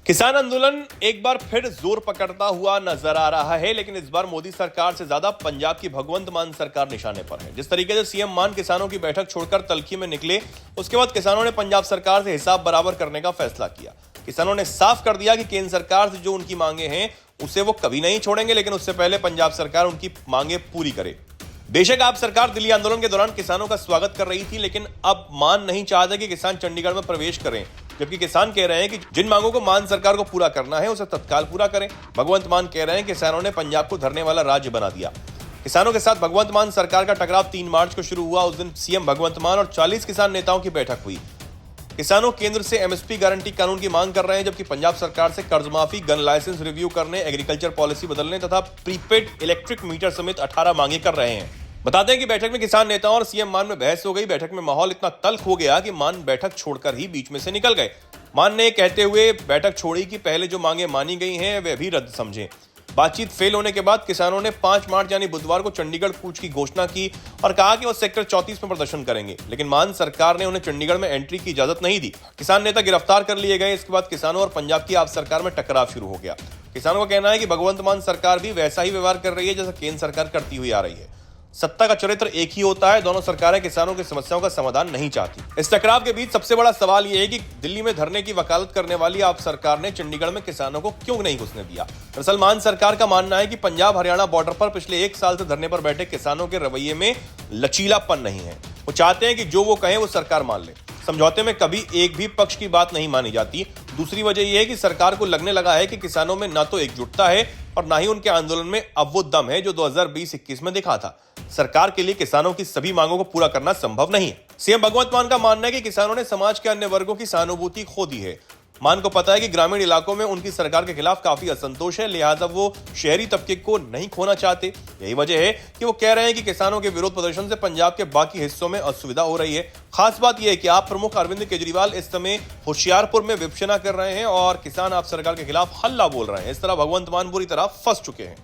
किसान आंदोलन एक बार फिर जोर पकड़ता हुआ नजर आ रहा है, लेकिन इस बार मोदी सरकार से ज्यादा पंजाब की भगवंत मान सरकार निशाने पर है। जिस तरीके से सीएम मान किसानों की बैठक छोड़कर तलखी में निकले, उसके बाद किसानों ने पंजाब सरकार से हिसाब बराबर करने का फैसला किया। किसानों ने साफ कर दिया कि केंद्र सरकार से जो उनकी मांगे हैं उसे वो कभी नहीं छोड़ेंगे, लेकिन उससे पहले पंजाब सरकार उनकी मांगे पूरी करे। बेशक आप सरकार दिल्ली आंदोलन के दौरान किसानों का स्वागत कर रही थी, लेकिन अब मान नहीं चाहते कि किसान चंडीगढ़ में प्रवेश करें, जबकि किसान कह रहे हैं कि जिन मांगों को मान सरकार को पूरा करना है उसे तत्काल पूरा करें। भगवंत मान कह रहे हैं कि किसानों ने पंजाब को धरने वाला राज्य बना दिया। किसानों के साथ भगवंत मान सरकार का टकराव 3 मार्च को शुरू हुआ। उस दिन सीएम भगवंत मान और 40 किसान नेताओं की बैठक हुई। किसानों केंद्र से एमएसपी गारंटी कानून की मांग कर रहे हैं, जबकि पंजाब सरकार से कर्ज माफी, गन लाइसेंस रिव्यू करने, एग्रीकल्चर पॉलिसी बदलने तथा प्रीपेड इलेक्ट्रिक मीटर समेत 18 मांगे कर रहे हैं। बताते हैं कि बैठक में किसान नेताओं और सीएम मान में बहस हो गई। बैठक में माहौल इतना तल्ख हो गया कि मान बैठक छोड़कर ही बीच में से निकल गए। मान ने कहते हुए बैठक छोड़ी कि पहले जो मांगे मानी गई हैं वे भी रद्द समझें। बातचीत फेल होने के बाद किसानों ने 5 मार्च यानी बुधवार को चंडीगढ़ कूच की घोषणा की और कहा कि वो सेक्टर 34 में प्रदर्शन करेंगे, लेकिन मान सरकार ने उन्हें चंडीगढ़ में एंट्री की इजाजत नहीं दी। किसान नेता गिरफ्तार कर लिए गए। इसके बाद किसानों और पंजाब की आप सरकार में टकराव शुरू हो गया। किसानों का कहना है कि भगवंत मान सरकार भी वैसा ही व्यवहार कर रही है जैसा केंद्र सरकार करती हुई आ रही है। सत्ता का चरित्र एक ही होता है। दोनों सरकारें किसानों की समस्याओं का समाधान नहीं चाहती। इस टकराव के बीच सबसे बड़ा सवाल यह है कि दिल्ली में धरने की वकालत करने वाली आप सरकार ने चंडीगढ़ में किसानों को क्यों नहीं घुसने दिया। दरअसल मान सरकार का मानना है कि पंजाब हरियाणा बॉर्डर पर पिछले 1 साल से धरने पर बैठे किसानों के रवैये में लचीलापन नहीं है। वो चाहते हैं कि जो वो कहें वो सरकार मान ले। समझौते में कभी एक भी पक्ष की बात नहीं मानी जाती। दूसरी वजह यह है कि सरकार को लगने लगा है कि किसानों में ना तो एकजुटता है और ना ही उनके आंदोलन में अब वो दम है जो 2020-21 में दिखा था। सरकार के लिए किसानों की सभी मांगों को पूरा करना संभव नहीं है। सीएम भगवंत मान का मानना है कि किसानों ने समाज के अन्य वर्गों की सहानुभूति खो दी है। मान को पता है कि ग्रामीण इलाकों में उनकी सरकार के खिलाफ काफी असंतोष है, लिहाजा वो शहरी तबके को नहीं खोना चाहते। यही वजह है कि वो कह रहे हैं कि किसानों के विरोध प्रदर्शन से पंजाब के बाकी हिस्सों में असुविधा हो रही है। खास बात यह है कि आप प्रमुख अरविंद केजरीवाल इस समय होशियारपुर में विपक्षना कर रहे हैं और किसान आप सरकार के खिलाफ हल्ला बोल रहे हैं। इस तरह भगवंत मान बुरी तरह फंस चुके हैं।